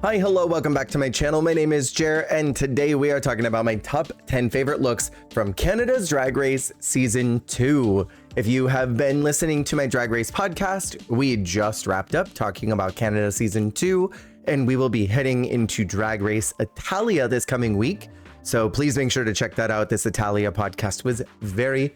Hi, hello, welcome back to my channel. My name is Jer, and today we are talking about my top 10 favorite looks from Canada's Drag Race Season 2. If you have been listening to my Drag Race podcast, we just wrapped up talking about Canada Season 2, and we will be heading into Drag Race Italia this coming week. So please make sure to check that out. This Italia podcast was very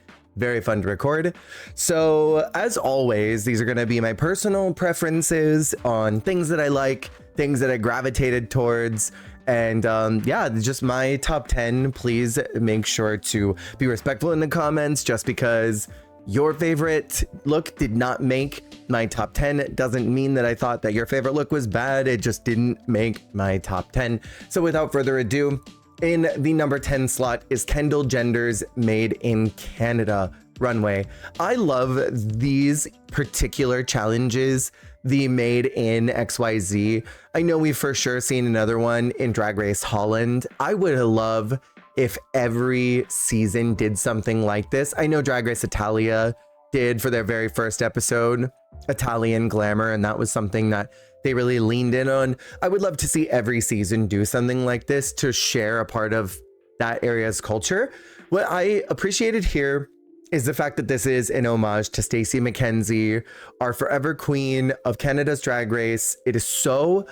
fun to record. So as always, these are going to be my personal preferences on things that I like, things that I gravitated towards, and yeah, just my top 10. Please make sure to be respectful in the comments. Just because your favorite look did not make my top 10 doesn't mean that I thought that your favorite look was bad. It just didn't make my top 10. So without further ado, in the number 10 slot is Kendall Jenner's Made in Canada runway. I love these particular challenges, the Made in XYZ. I know we've for sure seen another one in Drag Race Holland. I would love if every season did something like this. I know Drag Race Italia did for their very first episode, Italian Glamour, and that was something that they really leaned in on. I would love to see every season do something like this to share a part of that area's culture. What I appreciated here is the fact that this is an homage to Stacey McKenzie, our forever queen of Canada's Drag Race. It is so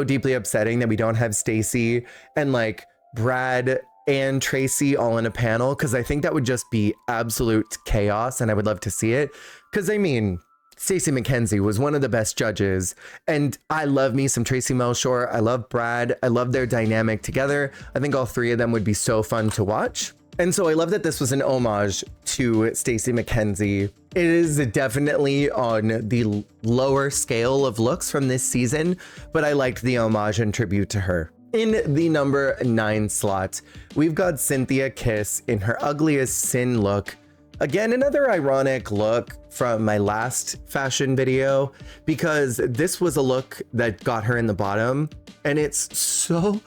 deeply upsetting that we don't have Stacey and like Brad and Tracy all in a panel, because I think that would just be absolute chaos, and I would love to see it. Because I mean, Stacey McKenzie was one of the best judges, and I love me some Tracy Melchor. I love Brad. I love their dynamic together. I think all three of them would be so fun to watch. And so I love that this was an homage to Stacey McKenzie. It is definitely on the lower scale of looks from this season, but I liked the homage and tribute to her. In the number 9 slot, we've got Cynthia Kiss in her Ugliest Sin look. Again, another ironic look from my last fashion video, because this was a look that got her in the bottom, and it's so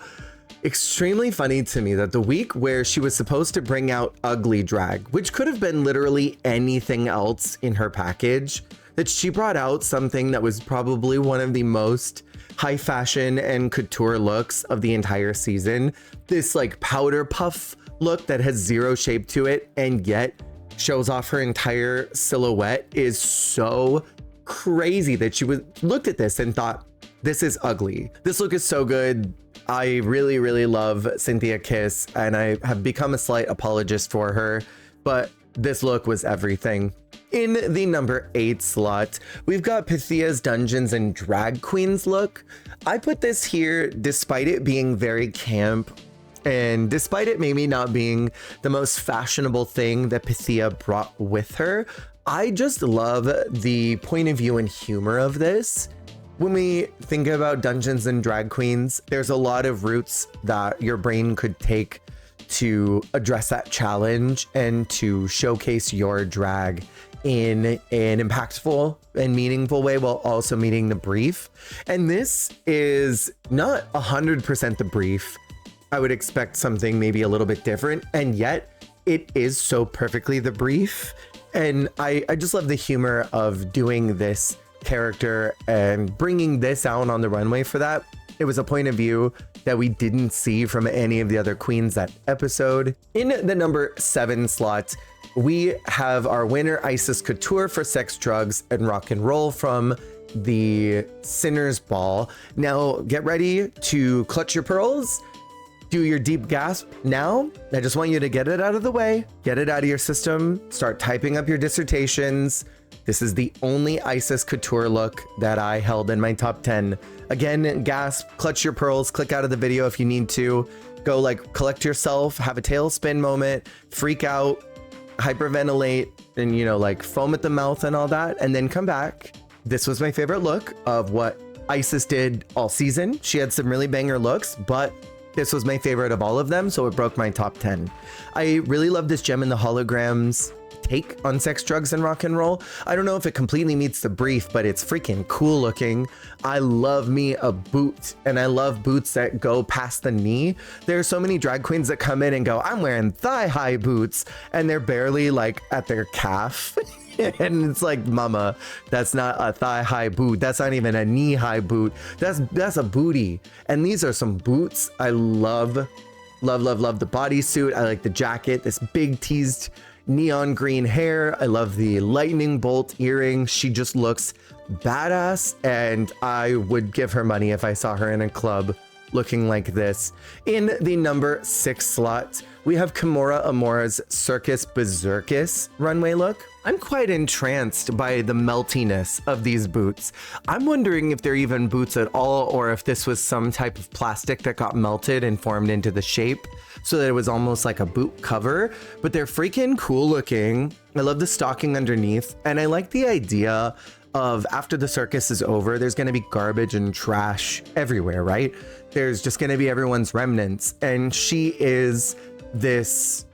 extremely funny to me that the week where she was supposed to bring out ugly drag, which could have been literally anything else in her package, that she brought out something that was probably one of the most high fashion and couture looks of the entire season. This like powder puff look that has zero shape to it and yet shows off her entire silhouette is so crazy that she looked at this and thought, this is ugly. This look is so good. I really love Cynthia Kiss, and I have become a slight apologist for her, but this look was everything. In the number 8 slot, we've got Pythia's Dungeons and Drag Queens look. I put this here despite it being very camp, and despite it maybe not being the most fashionable thing that Pythia brought with her. I just love the point of view and humor of this. When we think about Dungeons and Drag Queens, there's a lot of routes that your brain could take to address that challenge and to showcase your drag in an impactful and meaningful way while also meeting the brief. And this is not 100% the brief. I would expect something maybe a little bit different, and yet it is so perfectly the brief. And I just love the humor of doing this character and bringing this out on the runway for that. It was a point of view that we didn't see from any of the other queens that episode. In the number 7 slot, we have our winner Isis Couture for Sex, Drugs, and Rock and Roll from the Sinners Ball. Now get ready to clutch your pearls. Do your deep gasp now. I just want you to get it out of the way, get it out of your system, start typing up your dissertations. This is the only Isis Couture look that I held in my top 10. Again, gasp, clutch your pearls, click out of the video if you need to. Go like collect yourself, have a tailspin moment, freak out, hyperventilate, and you know, like foam at the mouth and all that, and then come back. This was my favorite look of what Isis did all season. She had some really banger looks, but this was my favorite of all of them, so it broke my top 10. I really love this gem in the holograms. take on sex, drugs, and rock and roll. I don't know if it completely meets the brief, but it's freaking cool looking. I love me a boot, and I love boots that go past the knee. There are so many drag queens that come in and go, I'm wearing thigh-high boots, and they're barely like at their calf. And it's like, mama, that's not a thigh-high boot. That's not even a knee-high boot. That's a booty. And these are some boots. I love the bodysuit. I like the jacket, this big teased neon green hair. I love the lightning bolt earring. She just looks badass, and I would give her money if I saw her in a club looking like this. In the number 6 slot, we have Kimora Amora's Circus Berserkus runway look. I'm quite entranced by the meltiness of these boots. I'm wondering if they're even boots at all, or if this was some type of plastic that got melted and formed into the shape so that it was almost like a boot cover, but they're freaking cool looking. I love the stocking underneath, and I like the idea of after the circus is over, there's gonna be garbage and trash everywhere, right? There's just gonna be everyone's remnants, and she is this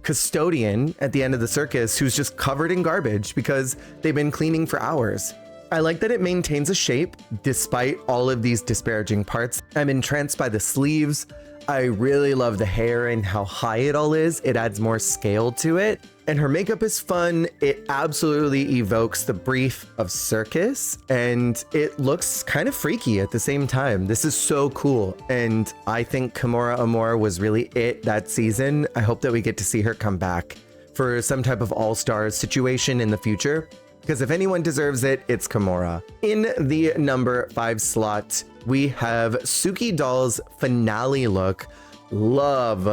custodian at the end of the circus who's just covered in garbage because they've been cleaning for hours. I like that it maintains a shape despite all of these disparaging parts. I'm entranced by the sleeves. I really love the hair and how high it all is. It adds more scale to it. And her makeup is fun. It absolutely evokes the brief of circus, and it looks kind of freaky at the same time. This is so cool. And I think Kimora Amora was really it that season. I hope that we get to see her come back for some type of all-stars situation in the future, because if anyone deserves it, it's Kimora. In the number 5 slot, we have Suki Doll's finale look. Love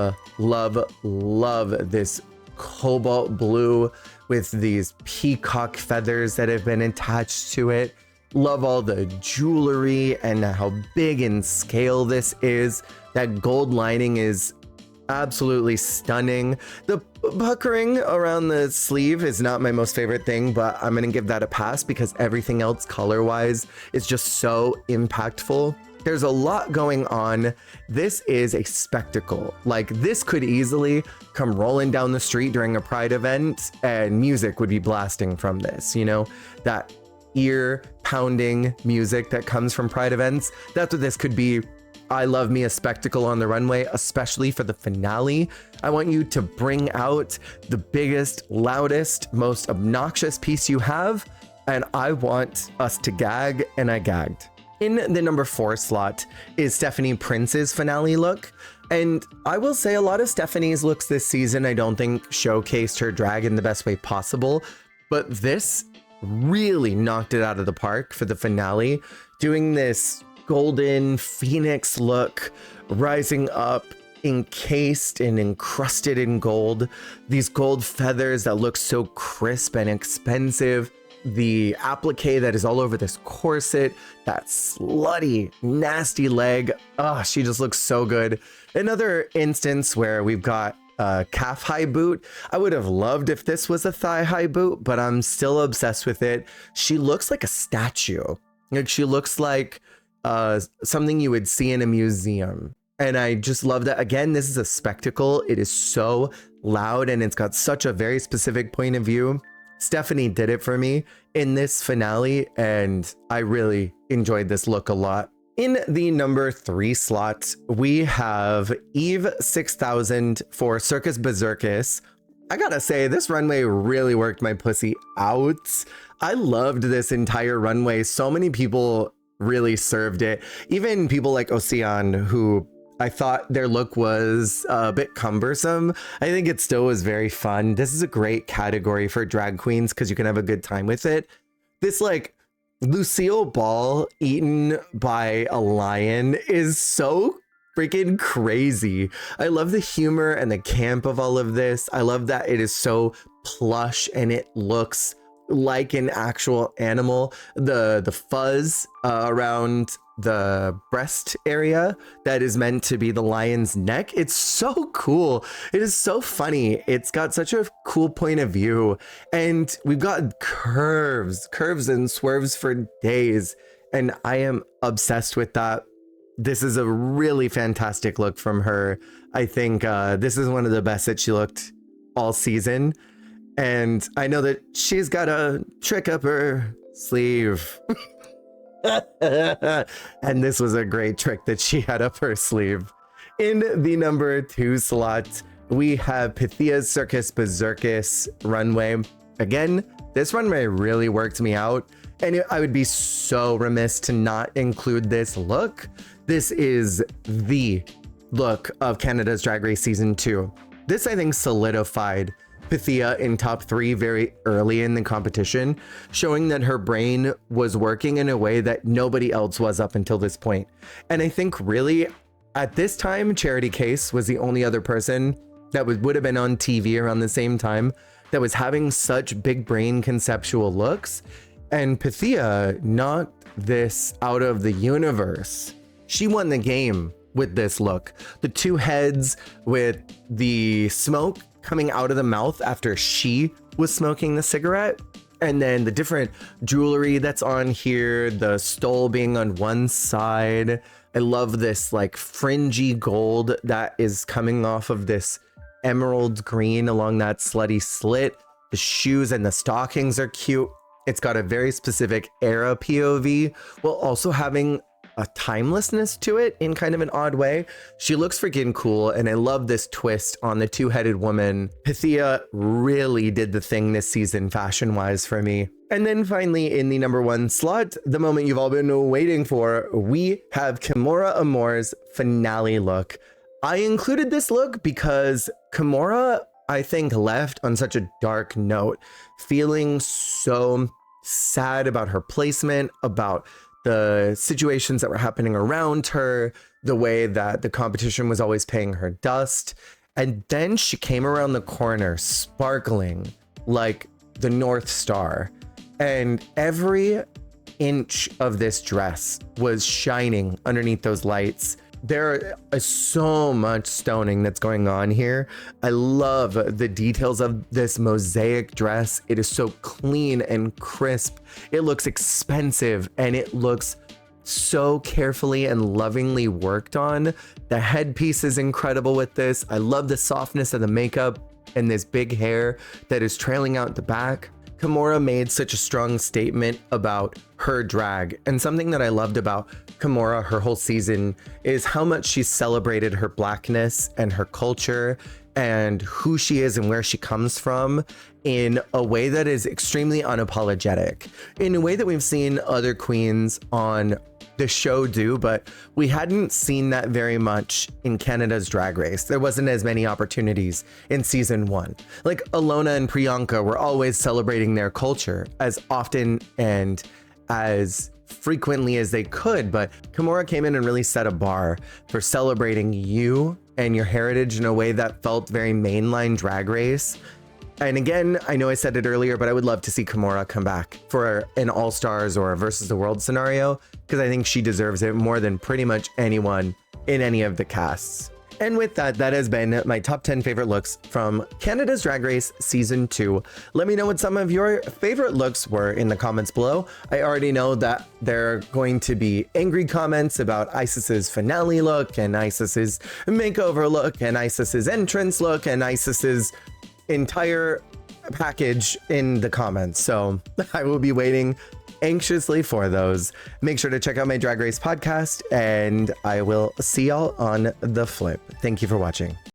this cobalt blue with these peacock feathers that have been attached to it. Love all the jewelry and how big in scale this is. That gold lining is absolutely stunning. The puckering around the sleeve is not my most favorite thing, but I'm gonna give that a pass because everything else color-wise is just so impactful. There's a lot going on. This is a spectacle. Like, this could easily come rolling down the street during a Pride event and music would be blasting from this, you know, that ear pounding music that comes from Pride events. That's what this could be. I love me a spectacle on the runway, especially for the finale. I want you to bring out the biggest, loudest, most obnoxious piece you have, and I want us to gag, and I gagged. In the number 4 slot is Stephanie Prince's finale look. And I will say a lot of Stephanie's looks this season I don't think showcased her drag in the best way possible, but this really knocked it out of the park for the finale, doing this golden phoenix look, rising up, encased and encrusted in gold, these gold feathers that look so crisp and expensive, the applique that is all over this corset, that slutty, nasty leg. Oh, she just looks so good. Another instance where we've got a calf high boot. I would have loved if this was a thigh high boot, but I'm still obsessed with it. She looks like a statue. Like, she looks like something you would see in a museum. And I just love that. Again, this is a spectacle. It is so loud and it's got such a very specific point of view. Stephanie did it for me in this finale, and I really enjoyed this look a lot. In the number 3 slot, we have Eve 6000 for Circus Berserkus. I gotta say, this runway really worked my pussy out. I loved this entire runway. So many people really served it. Even people like Ocean, who I thought their look was a bit cumbersome. I think it still was very fun. This is a great category for drag queens because you can have a good time with it. This, like, Lucille Ball eaten by a lion is so freaking crazy. I love the humor and the camp of all of this. I love that it is so plush and it looks like an actual animal. The fuzz around the breast area that is meant to be the lion's neck, it's so cool. It is so funny. It's got such a cool point of view, and we've got curves and swerves for days, and I am obsessed with that. This is a really fantastic look from her. I think this is one of the best that she looked all season. And I know that she's got a trick up her sleeve. And this was a great trick that she had up her sleeve. In the number 2 slot, we have Pythia's Circus Berserkus runway. Again, this runway really worked me out, and I would be so remiss to not include this look. This is the look of Canada's Drag Race Season 2. This, I think, solidified Pythia in top 3 very early in the competition, showing that her brain was working in a way that nobody else was up until this point. And I think really at this time, Charity Case was the only other person that would have been on TV around the same time that was having such big brain conceptual looks. And Pythia knocked this out of the universe. She won the game with this look. The 2 heads with the smoke coming out of the mouth after she was smoking the cigarette. And then the different jewelry that's on here, the stole being on one side. I love this like fringy gold that is coming off of this emerald green along that slutty slit. The shoes and the stockings are cute. It's got a very specific era POV while also having a timelessness to it in kind of an odd way. She looks freaking cool, and I love this twist on the 2-headed woman. Pythia really did the thing this season fashion-wise for me. And then finally, in the number 1 slot, the moment you've all been waiting for, we have Kimora Amour's finale look. I included this look because Kimora, I think, left on such a dark note, feeling so sad about her placement, about the situations that were happening around her, the way that the competition was always paying her dust. And then she came around the corner sparkling like the North Star. And every inch of this dress was shining underneath those lights. There is so much stoning that's going on here. I love the details of this mosaic dress. It is so clean and crisp. It looks expensive, and it looks so carefully and lovingly worked on. The headpiece is incredible with this. I love the softness of the makeup and this big hair that is trailing out the back. Kimora made such a strong statement about her drag, and something that I loved about Kimora her whole season is how much she celebrated her blackness and her culture and who she is and where she comes from in a way that is extremely unapologetic, in a way that we've seen other queens on the show do, but we hadn't seen that very much in Canada's Drag Race. There wasn't as many opportunities in season 1. Like Alona and Priyanka were always celebrating their culture as often and as frequently as they could, but Kimora came in and really set a bar for celebrating you and your heritage in a way that felt very mainline Drag Race. And again, I know I said it earlier, but I would love to see Kimora come back for an All-Stars or a Versus the World scenario, because I think she deserves it more than pretty much anyone in any of the casts. And with that, that has been my top 10 favorite looks from Canada's Drag Race Season 2. Let me know what some of your favorite looks were in the comments below. I already know that there are going to be angry comments about Isis's finale look and Isis's makeover look and Isis's entrance look and Isis's entire package in the comments. So I will be waiting anxiously for those. Make sure to check out my Drag Race podcast, and I will see y'all on the flip. Thank you for watching.